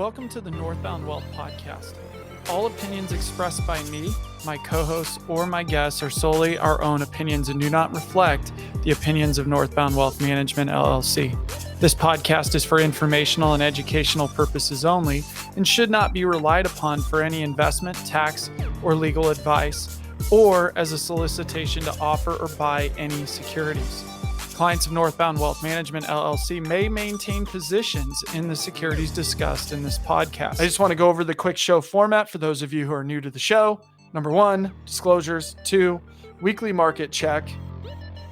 Welcome to the Northbound Wealth Podcast. All opinions expressed by me, my co-hosts, or my guests are solely our own opinions and do not reflect the opinions of Northbound Wealth Management, LLC. This podcast is for informational and educational purposes only and should not be relied upon for any investment, tax, or legal advice, or as a solicitation to offer or buy any securities. Clients of Northbound Wealth Management, LLC may maintain positions in the securities discussed in this podcast. I just want to go over the quick show format for those of you who are new to the show. Number 1, disclosures. 2, weekly market check.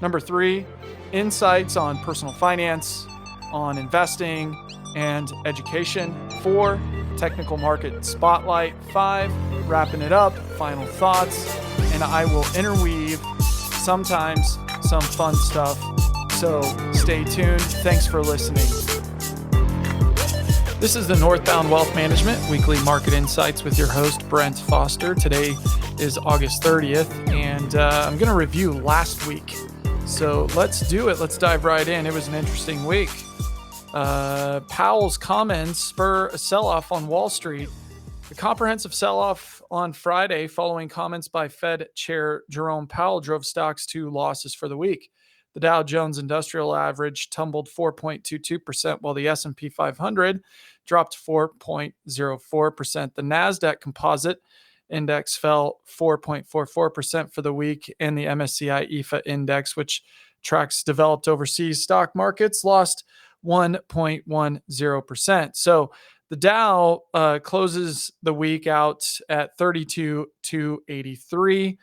Number 3, insights on personal finance, on investing and education. 4, technical market spotlight. 5, wrapping it up, final thoughts. And I will interweave sometimes some fun stuff. So stay tuned. Thanks for listening. This is the Northbound Wealth Management Weekly Market Insights with your host, Brent Foster. Today is August 30th, and I'm going to review last week. So let's do it. Let's dive right in. It was an interesting week. Powell's comments spur a sell-off on Wall Street. The comprehensive sell-off on Friday following comments by Fed Chair Jerome Powell drove stocks to losses for the week. The Dow Jones Industrial Average tumbled 4.22%, while the S&P 500 dropped 4.04%. The NASDAQ Composite Index fell 4.44% for the week, and the MSCI EAFE Index, which tracks developed overseas stock markets, lost 1.10%. So the Dow closes the week out at 32,283,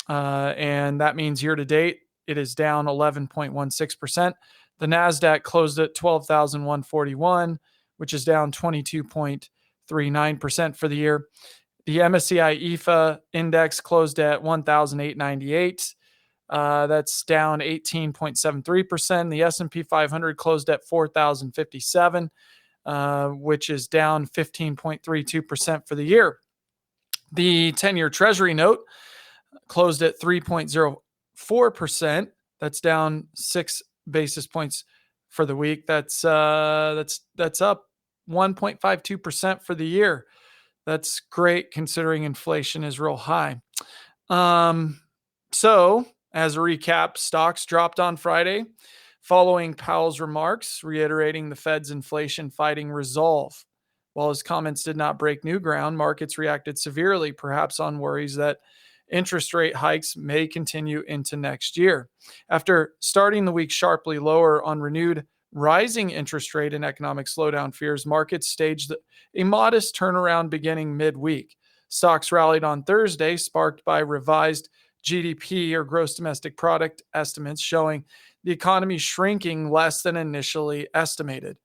and that means year to date, it is down 11.16%. The NASDAQ closed at 12,141, which is down 22.39% for the year. The MSCI EAFE index closed at 1,898. That's down 18.73%. The S&P 500 closed at 4,057, which is down 15.32% for the year. The 10-year Treasury note closed at 3.04%. That's down 6 basis points for the week. That's up 1.52% for the year. That's great considering inflation is real high. So as a recap, stocks dropped on Friday following Powell's remarks, reiterating the Fed's inflation fighting resolve. While his comments did not break new ground, markets reacted severely, perhaps on worries that interest rate hikes may continue into next year. After starting the week sharply lower on renewed rising interest rate and economic slowdown fears, markets staged a modest turnaround beginning midweek. Stocks rallied on Thursday, sparked by revised GDP or gross domestic product estimates showing the economy shrinking less than initially estimated.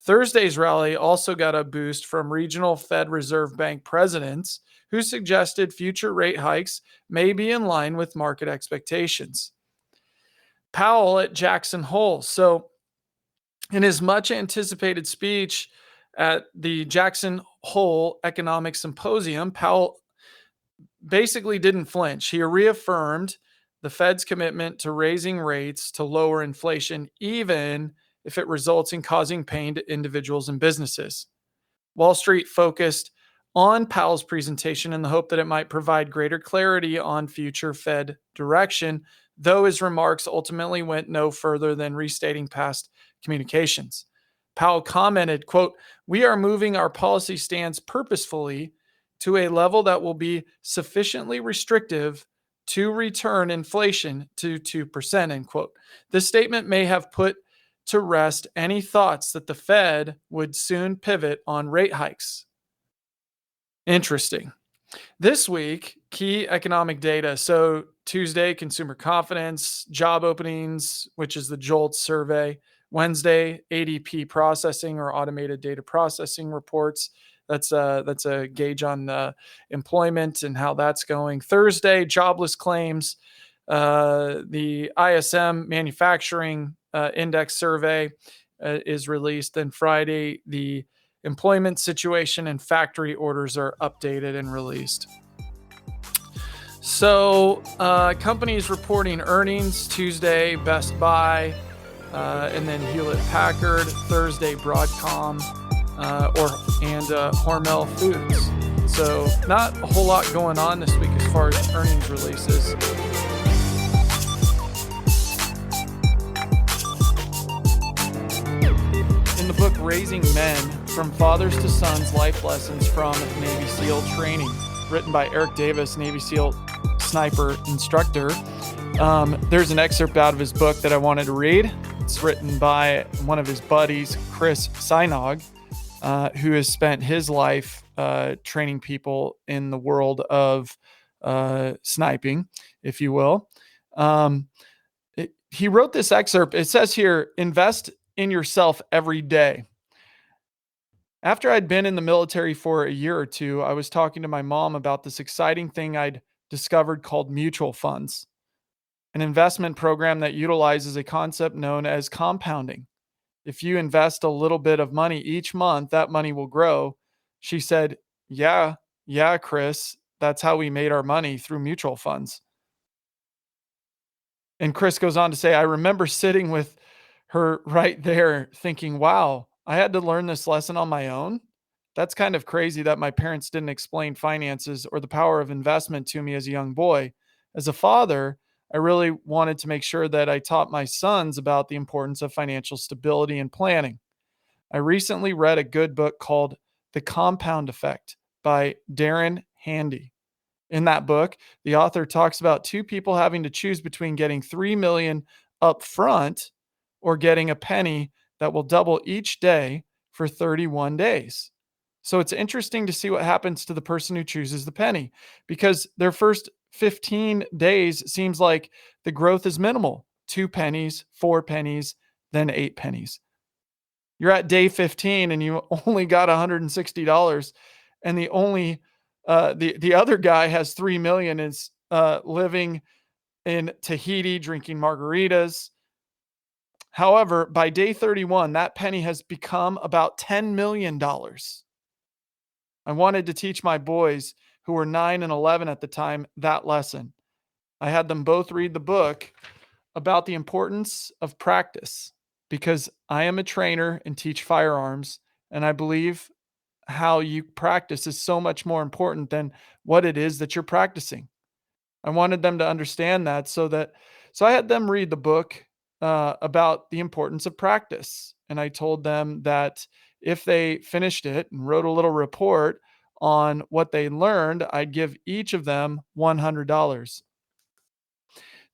Thursday's rally also got a boost from regional Fed Reserve Bank presidents who suggested future rate hikes may be in line with market expectations. Powell at Jackson Hole. So in his much anticipated speech at the Jackson Hole Economic Symposium, Powell basically didn't flinch. He reaffirmed the Fed's commitment to raising rates to lower inflation, even if it results in causing pain to individuals and businesses. Wall Street focused on Powell's presentation in the hope that it might provide greater clarity on future Fed direction, though his remarks ultimately went no further than restating past communications. Powell commented, quote, "We are moving our policy stance purposefully to a level that will be sufficiently restrictive to return inflation to 2%, end quote. This statement may have put to rest any thoughts that the Fed would soon pivot on rate hikes." Interesting. This week, key economic data. So Tuesday, consumer confidence, job openings, which is the JOLTS survey. Wednesday, ADP processing or automated data processing reports. That's a gauge on employment and how that's going. Thursday, jobless claims. The ISM manufacturing index survey is released. Then Friday, the employment situation and factory orders are updated and released. So companies reporting earnings Tuesday, Best Buy, and then Hewlett Packard. Thursday, Broadcom. and Hormel Foods. So not a whole lot going on this week as far as earnings releases. In the book Raising Men, From Fathers to Sons, Life Lessons from Navy SEAL Training, written by Eric Davis, Navy SEAL sniper instructor, there's an excerpt out of his book that I wanted to read. It's written by one of his buddies, Chris Sinog, who has spent his life training people in the world of sniping, if you will. He wrote this excerpt. It says here, invest in yourself every day. After I'd been in the military for a year or two, I was talking to my mom about this exciting thing I'd discovered called mutual funds, an investment program that utilizes a concept known as compounding. If you invest a little bit of money each month, that money will grow. She said, yeah, Chris, that's how we made our money, through mutual funds. And Chris goes on to say, I remember sitting with her right there thinking, wow, I had to learn this lesson on my own. That's kind of crazy that my parents didn't explain finances or the power of investment to me as a young boy. As a father, I really wanted to make sure that I taught my sons about the importance of financial stability and planning. I recently read a good book called The Compound Effect by Darren Handy. In that book, the author talks about two people having to choose between getting $3 million up front or getting a penny that will double each day for 31 days. So it's interesting to see what happens to the person who chooses the penny, because their first 15 days seems like the growth is minimal. 2 pennies, 4 pennies, then 8 pennies. You're at day 15 and you only got $160, and the other guy has 3 million, is living in Tahiti drinking margaritas. However, by day 31, that penny has become about $10 million. I wanted to teach my boys, who were 9 and 11 at the time, that lesson. I had them both read the book about the importance of practice, because I am a trainer and teach firearms, and I believe how you practice is so much more important than what it is that you're practicing. I wanted them to understand that, so I had them read the book about the importance of practice. And I told them that if they finished it and wrote a little report on what they learned, I'd give each of them $100.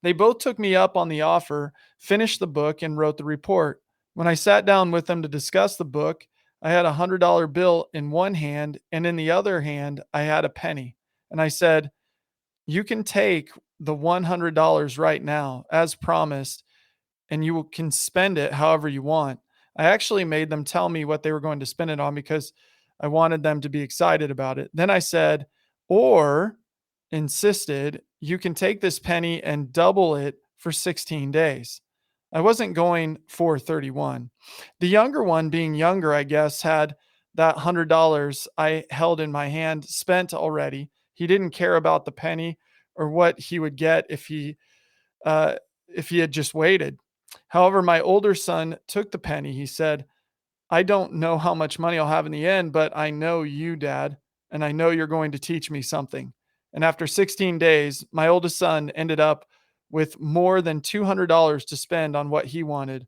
They both took me up on the offer, finished the book, and wrote the report. When I sat down with them to discuss the book, I had a $100 bill in one hand, and in the other hand, I had a penny. And I said, you can take the $100 right now, as promised, and you can spend it however you want. I actually made them tell me what they were going to spend it on, because I wanted them to be excited about it. Then I said, or insisted, you can take this penny and double it for 16 days. I wasn't going for 31. The younger one, being younger, I guess, had that $100 I held in my hand spent already. He didn't care about the penny or what he would get if he had just waited. However, my older son took the penny. He said, I don't know how much money I'll have in the end, but I know you, Dad, and I know you're going to teach me something. And after 16 days, my oldest son ended up with more than $200 to spend on what he wanted.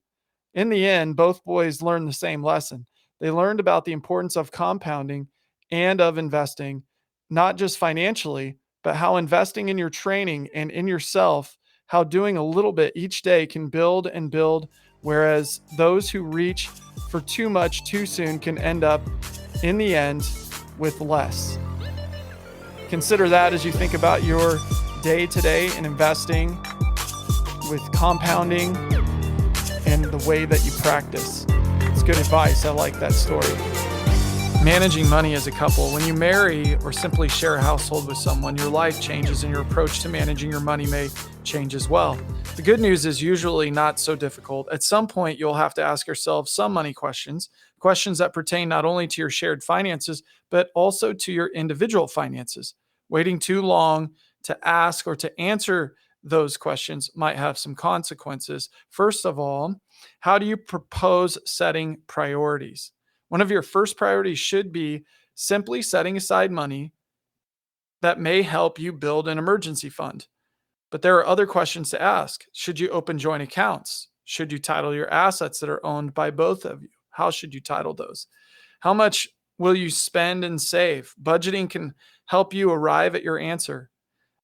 In the end, both boys learned the same lesson. They learned about the importance of compounding and of investing, not just financially, but how investing in your training and in yourself, how doing a little bit each day can build and build, whereas those who reach for too much too soon can end up, in the end, with less. Consider that as you think about your day-to-day in investing, with compounding, and the way that you practice. It's good advice. I like that story. Managing money as a couple. When you marry or simply share a household with someone, your life changes and your approach to managing your money may change as well. The good news is usually not so difficult. At some point, you'll have to ask yourself some money questions that pertain not only to your shared finances, but also to your individual finances. Waiting too long to ask or to answer those questions might have some consequences. First of all, how do you propose setting priorities? One of your first priorities should be simply setting aside money that may help you build an emergency fund. But there are other questions to ask. Should you open joint accounts? Should you title your assets that are owned by both of you? How should you title those? How much will you spend and save? Budgeting can help you arrive at your answer.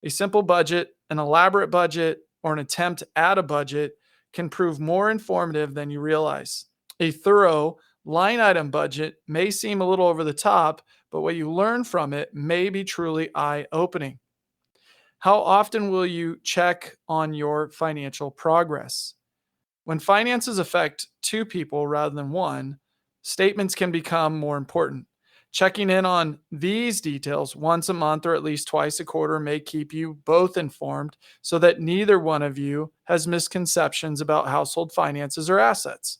A simple budget, an elaborate budget, or an attempt at a budget can prove more informative than you realize. A thorough line item budget may seem a little over the top, but what you learn from it may be truly eye-opening. How often will you check on your financial progress? When finances affect two people rather than one, statements can become more important. Checking in on these details once a month or at least twice a quarter may keep you both informed so that neither one of you has misconceptions about household finances or assets.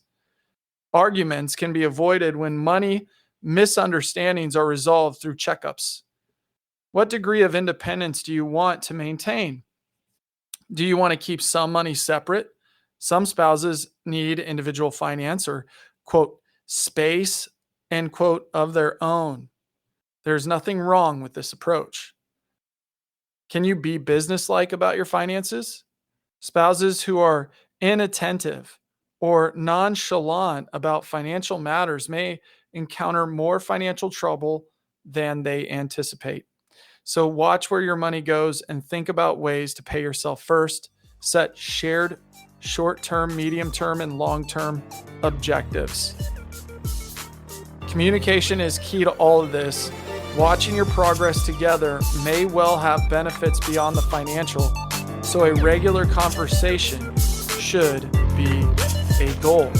Arguments can be avoided when money misunderstandings are resolved through checkups. What degree of independence do you want to maintain? Do you want to keep some money separate? Some spouses need individual finance or, quote, space, end quote, of their own. There's nothing wrong with this approach. Can you be businesslike about your finances? Spouses who are inattentive or nonchalant about financial matters may encounter more financial trouble than they anticipate. So watch where your money goes and think about ways to pay yourself first. Set shared short-term, medium-term, and long-term objectives. Communication is key to all of this. Watching your progress together may well have benefits beyond the financial, so a regular conversation should be a goal.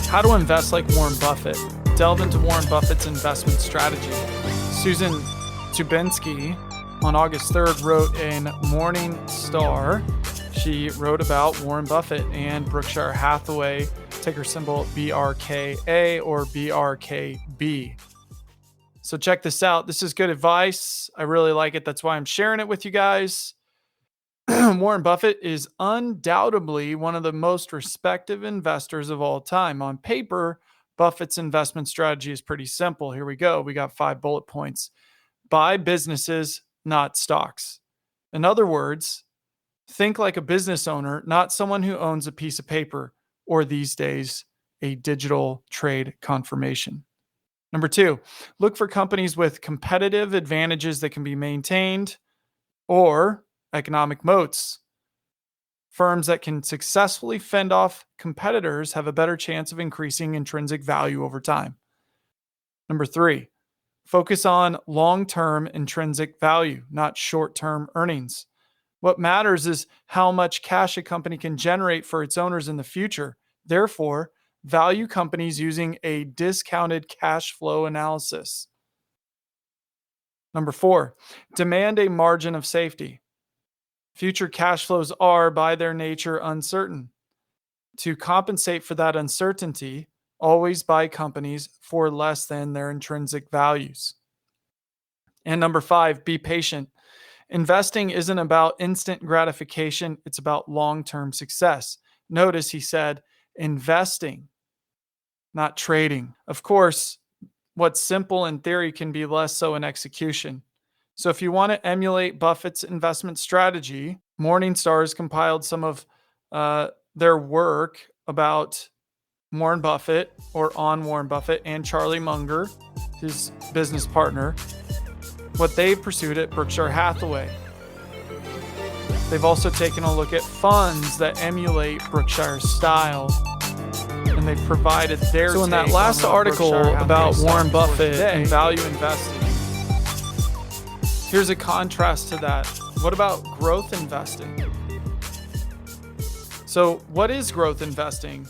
How to invest like Warren Buffett. Delve into Warren Buffett's investment strategy. Susan Tubinsky on August 3rd wrote in Morning Star. She wrote about Warren Buffett and Berkshire Hathaway, ticker symbol BRKA or BRKB. So check this out. This is good advice. I really like it. That's why I'm sharing it with you guys. Warren Buffett is undoubtedly one of the most respected investors of all time. On paper, Buffett's investment strategy is pretty simple. Here we go. We got 5 bullet points. Buy businesses, not stocks. In other words, think like a business owner, not someone who owns a piece of paper or these days, a digital trade confirmation. Number 2, look for companies with competitive advantages that can be maintained or economic moats. Firms that can successfully fend off competitors have a better chance of increasing intrinsic value over time. Number 3, focus on long-term intrinsic value, not short-term earnings. What matters is how much cash a company can generate for its owners in the future. Therefore, value companies using a discounted cash flow analysis. Number 4, demand a margin of safety. Future cash flows are, by their nature, uncertain. To compensate for that uncertainty, always buy companies for less than their intrinsic values. And number 5, be patient. Investing isn't about instant gratification, it's about long-term success. Notice he said investing, not trading. Of course, what's simple in theory can be less so in execution. So if you want to emulate Buffett's investment strategy, Morningstar has compiled some of their work about Warren Buffett or on Warren Buffett and Charlie Munger, his business partner, what they've pursued at Berkshire Hathaway. They've also taken a look at funds that emulate Berkshire's style, and they've provided their So in that last article about Warren Buffett and value investing, here's a contrast to that. What about growth investing? So what is growth investing?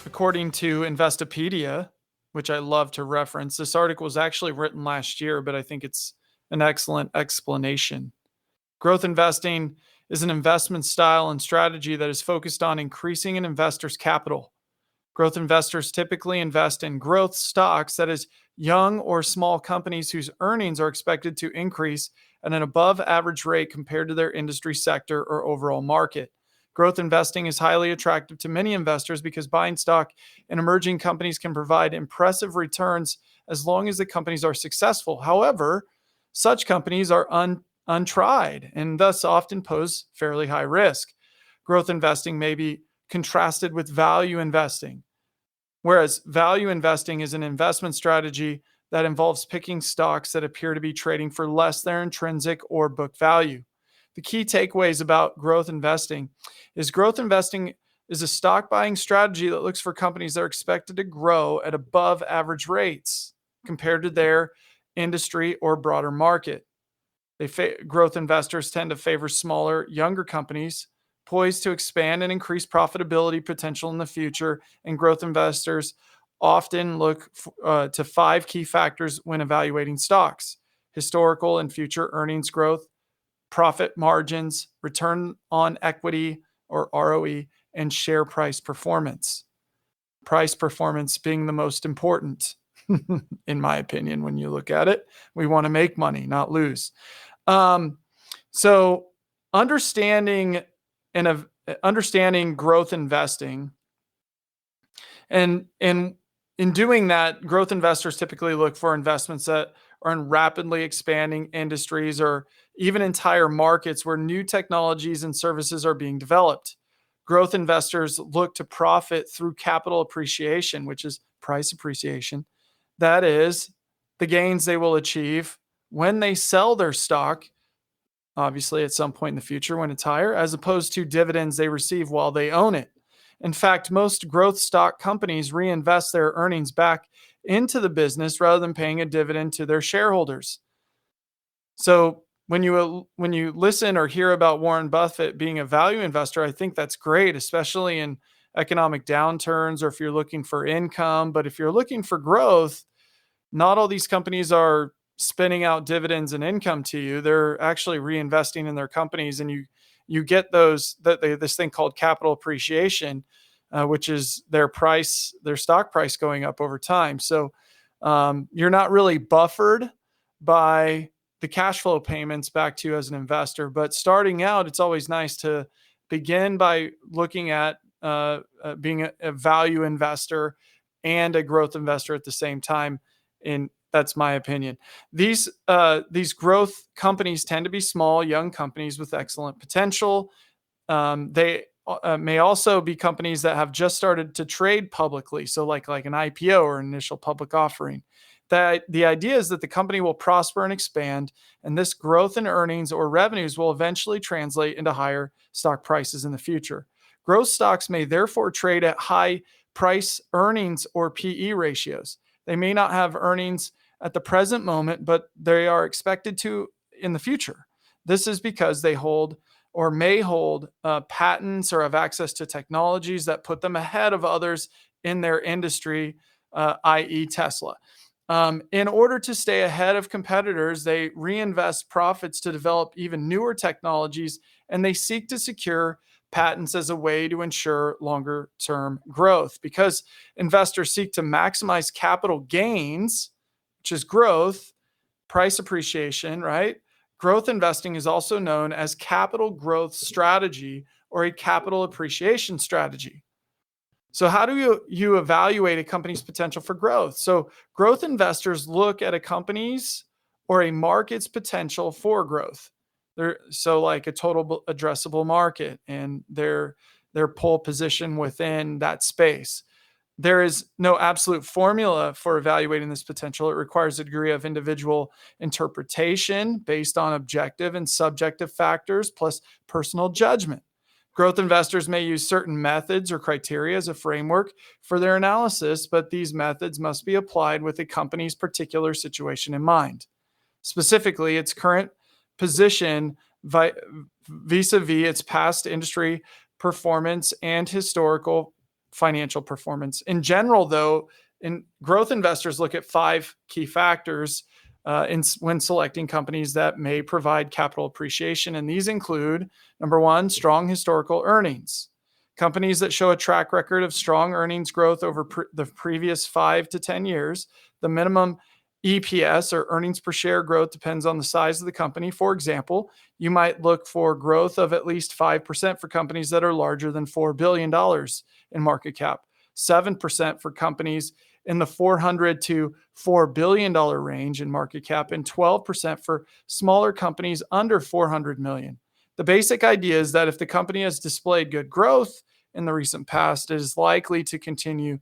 According to Investopedia, which I love to reference, this article was actually written last year, but I think it's an excellent explanation. Growth investing is an investment style and strategy that is focused on increasing an investor's capital. Growth investors typically invest in growth stocks, that is, young or small companies whose earnings are expected to increase at an above average rate compared to their industry sector or overall market. Growth investing is highly attractive to many investors because buying stock in emerging companies can provide impressive returns as long as the companies are successful. However, such companies are untried and thus often pose fairly high risk. Growth investing may be contrasted with value investing, whereas value investing is an investment strategy that involves picking stocks that appear to be trading for less than intrinsic or book value. The key takeaways about growth investing is a stock buying strategy that looks for companies that are expected to grow at above average rates compared to their industry or broader market. Growth investors tend to favor smaller, younger companies poised to expand and increase profitability potential in the future. And growth investors often look to 5 key factors when evaluating stocks: historical and future earnings growth, profit margins, return on equity or ROE, and share price performance. Price performance being the most important, in my opinion, when you look at it. We want to make money, not lose. So understanding understanding growth investing, and in doing that, growth investors typically look for investments that are in rapidly expanding industries or even entire markets where new technologies and services are being developed. Growth investors look to profit through capital appreciation, which is price appreciation. That is, the gains they will achieve when they sell their stock, obviously at some point in the future when it's higher, as opposed to dividends they receive while they own it. In fact, most growth stock companies reinvest their earnings back into the business rather than paying a dividend to their shareholders. So when you listen or hear about Warren Buffett being a value investor, I think that's great, especially in economic downturns or if you're looking for income. But if you're looking for growth, not all these companies are spinning out dividends and income to you. They're actually reinvesting in their companies, and you get this thing called capital appreciation, which is their stock price going up over time. So you're not really buffered by the cash flow payments back to you as an investor. But starting out, it's always nice to begin by looking at being a value investor and a growth investor at the same time. And that's my opinion. These growth companies tend to be small, young companies with excellent potential. They may also be companies that have just started to trade publicly, so like an IPO or an initial public offering. The idea is that the company will prosper and expand, and this growth in earnings or revenues will eventually translate into higher stock prices in the future. Growth stocks may therefore trade at high price earnings or PE ratios. They may not have earnings at the present moment, but they are expected to in the future. This is because they hold or may hold patents or have access to technologies that put them ahead of others in their industry, i.e. Tesla. In order to stay ahead of competitors, they reinvest profits to develop even newer technologies, and they seek to secure patents as a way to ensure longer-term growth. Because investors seek to maximize capital gains, which is growth, price appreciation, right? Growth investing is also known as capital growth strategy or a capital appreciation strategy. So how do you evaluate a company's potential for growth? So growth investors look at a company's or a market's potential for growth. So like a total addressable market and their pole position within that space. There is no absolute formula for evaluating this potential. It requires a degree of individual interpretation based on objective and subjective factors, plus personal judgment. Growth investors may use certain methods or criteria as a framework for their analysis, but these methods must be applied with a company's particular situation in mind. Specifically, its current position vis-a-vis its past industry performance and historical financial performance. In general, though, growth investors look at 5 key factors when selecting companies that may provide capital appreciation. And these include, number 1, strong historical earnings. Companies that show a track record of strong earnings growth over the previous 5 to 10 years. The minimum EPS, or earnings per share growth, depends on the size of the company. For example, you might look for growth of at least 5% for companies that are larger than $4 billion in market cap, 7% for companies in the $400 to $4 billion range in market cap, and 12% for smaller companies under $400 million. The basic idea is that if the company has displayed good growth in the recent past, it is likely to continue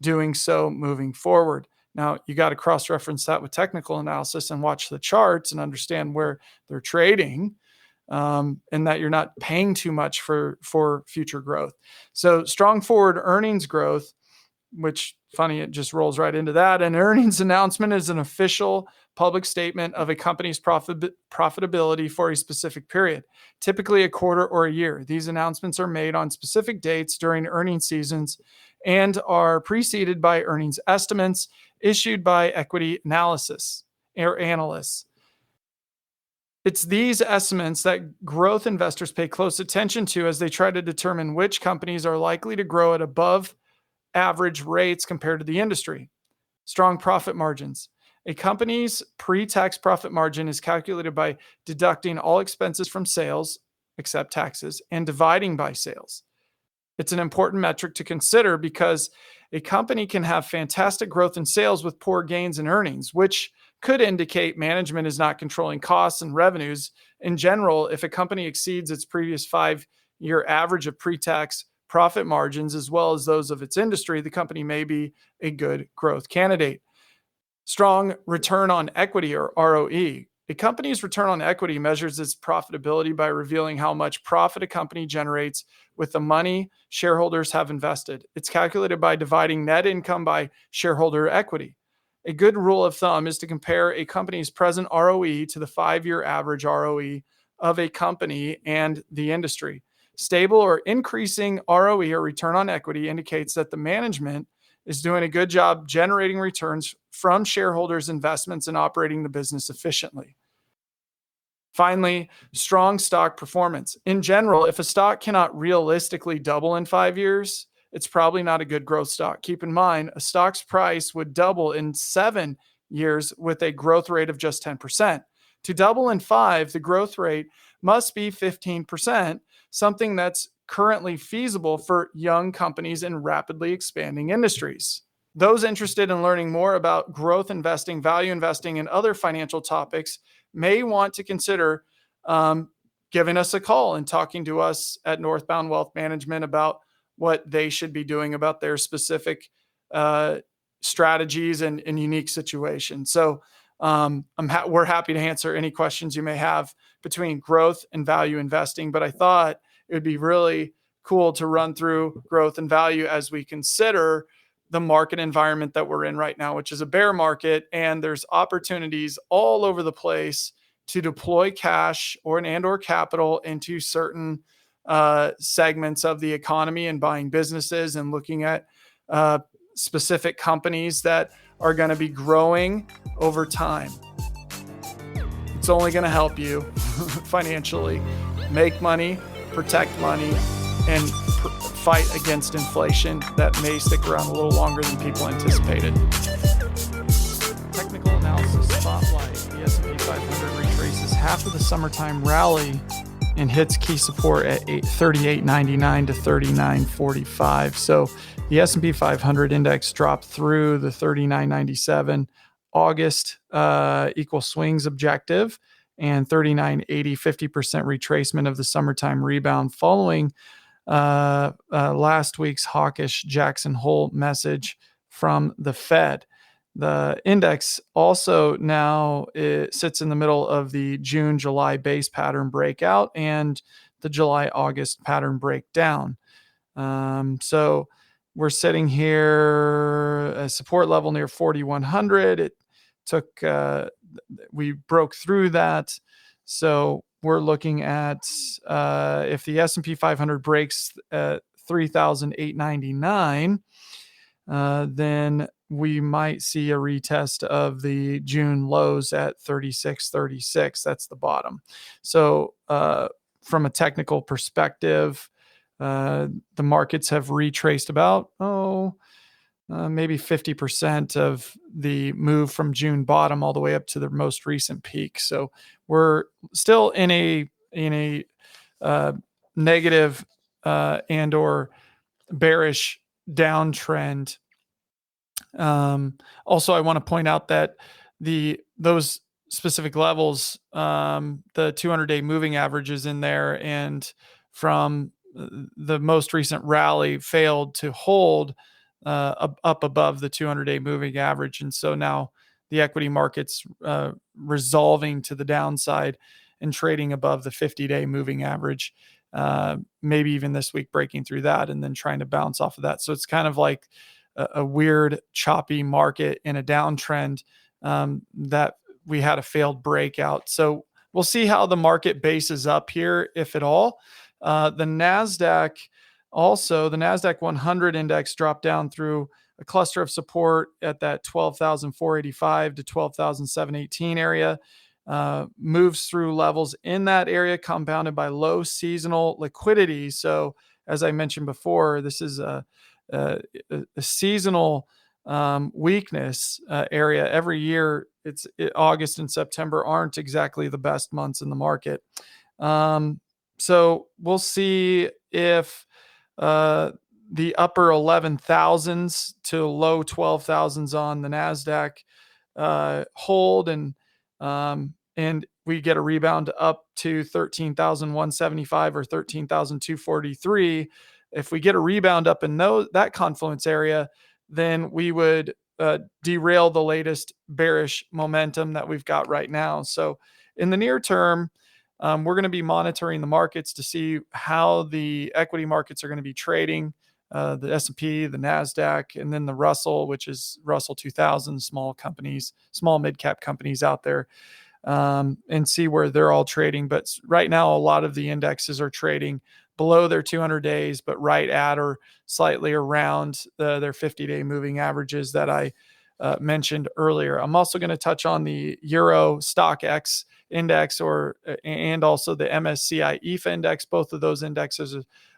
doing so moving forward. Now, you got to cross-reference that with technical analysis and watch the charts and understand where they're trading, and that you're not paying too much for future growth. So strong forward earnings growth, which, funny, it just rolls right into that. An earnings announcement is an official public statement of a company's profitability for a specific period, typically a quarter or a year. These announcements are made on specific dates during earnings seasons and are preceded by earnings estimates issued by equity analysts. It's these estimates that growth investors pay close attention to as they try to determine which companies are likely to grow at above average rates compared to the industry. Strong profit margins. A company's pre-tax profit margin is calculated by deducting all expenses from sales, except taxes, and dividing by sales. It's an important metric to consider because a company can have fantastic growth in sales with poor gains in earnings, which could indicate management is not controlling costs and revenues. In general, if a company exceeds its previous 5-year average of pre-tax profit margins, as well as those of its industry, the company may be a good growth candidate. Strong return on equity, or ROE. A company's return on equity measures its profitability by revealing how much profit a company generates with the money shareholders have invested. It's calculated by dividing net income by shareholder equity. A good rule of thumb is to compare a company's present ROE to the 5-year average ROE of a company and the industry. Stable or increasing ROE, or return on equity, indicates that the management is doing a good job generating returns from shareholders' investments and operating the business efficiently. Finally, strong stock performance. In general, if a stock cannot realistically double in 5 years, it's probably not a good growth stock. Keep in mind, a stock's price would double in 7 years with a growth rate of just 10%. To double in 5, the growth rate must be 15%, something that's currently feasible for young companies in rapidly expanding industries. Those interested in learning more about growth investing, value investing, and other financial topics may want to consider giving us a call and talking to us at Northbound Wealth Management about what they should be doing about their specific strategies and unique situations. So we're happy to answer any questions you may have between growth and value investing, but I thought it would be really cool to run through growth and value as we consider the market environment that we're in right now, which is a bear market, and there's opportunities all over the place to deploy cash or capital into certain segments of the economy and buying businesses and looking at specific companies that are going to be growing over time. It's only going to help you financially make money, protect money, and fight against inflation that may stick around a little longer than people anticipated. Technical analysis spotlight. The S&P 500 retraces half of the summertime rally and hits key support at 38.99 to 39.45. So the S&P 500 index dropped through the 39.97 August equal swings objective and 39.80, 50% retracement of the summertime rebound following last week's hawkish Jackson Hole message from the Fed. The index also now sits in the middle of the June-July base pattern breakout and the July-August pattern breakdown. So we're sitting here a support level near 4,100. It took, we broke through that. So we're looking at if the S&P 500 breaks 3,899, then we might see a retest of the June lows at 36.36. That's the bottom. So from a technical perspective, the markets have retraced about maybe 50% of the move from June bottom all the way up to the most recent peak. So we're still in a negative and or bearish downtrend. Also, I want to point out that those specific levels, the 200-day moving average is in there, and from the most recent rally failed to hold up above the 200-day moving average, and so now the equity market's resolving to the downside and trading above the 50-day moving average. Maybe even this week breaking through that and then trying to bounce off of that. So it's kind of like a weird, choppy market in a downtrend that we had a failed breakout. So we'll see how the market bases up here, if at all. The NASDAQ also, the NASDAQ 100 index dropped down through a cluster of support at that 12,485 to 12,718 area. Moves through levels in that area compounded by low seasonal liquidity. So as I mentioned before, this is a seasonal weakness area. Every year, August and September aren't exactly the best months in the market. So we'll see if the upper 11,000s to low 12,000s on the NASDAQ hold, and we get a rebound up to 13,175 or 13,243. If we get a rebound up in that confluence area, then we would derail the latest bearish momentum that we've got right now. So in the near term, we're going to be monitoring the markets to see how the equity markets are going to be trading, the S&P, the NASDAQ, and then the Russell, which is Russell 2000, small mid-cap companies out there, and see where they're all trading. But right now, a lot of the indexes are trading below their 200 days, but right at or slightly around their 50-day moving averages that I mentioned earlier. I'm also going to touch on the Euro Stock X index and also the MSCI EAFE index. Both of those indexes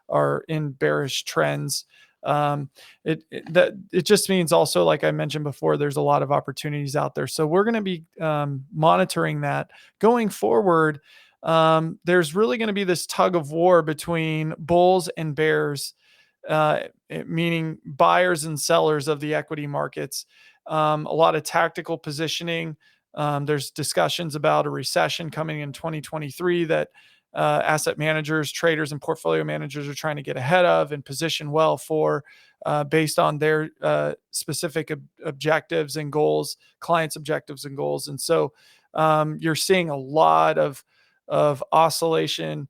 are in bearish trends. It just means also, like I mentioned before, there's a lot of opportunities out there. So we're going to be monitoring that going forward. There's really going to be this tug of war between bulls and bears, meaning buyers and sellers of the equity markets. A lot of tactical positioning. There's discussions about a recession coming in 2023 that asset managers, traders, and portfolio managers are trying to get ahead of and position well for based on their specific objectives and goals, clients' objectives and goals. And so you're seeing a lot of oscillation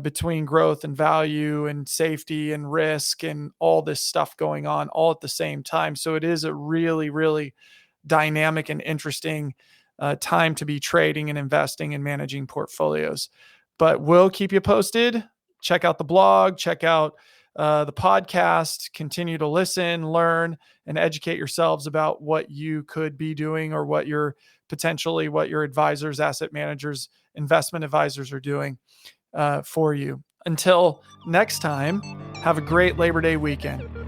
between growth and value and safety and risk and all this stuff going on all at the same time. So it is a really, really dynamic and interesting time to be trading and investing and managing portfolios. But we'll keep you posted. Check out the blog, check out the podcast, continue to listen, learn, and educate yourselves about what you could be doing or what your advisors, asset managers, investment advisors are doing for you. Until next time, have a great Labor Day weekend.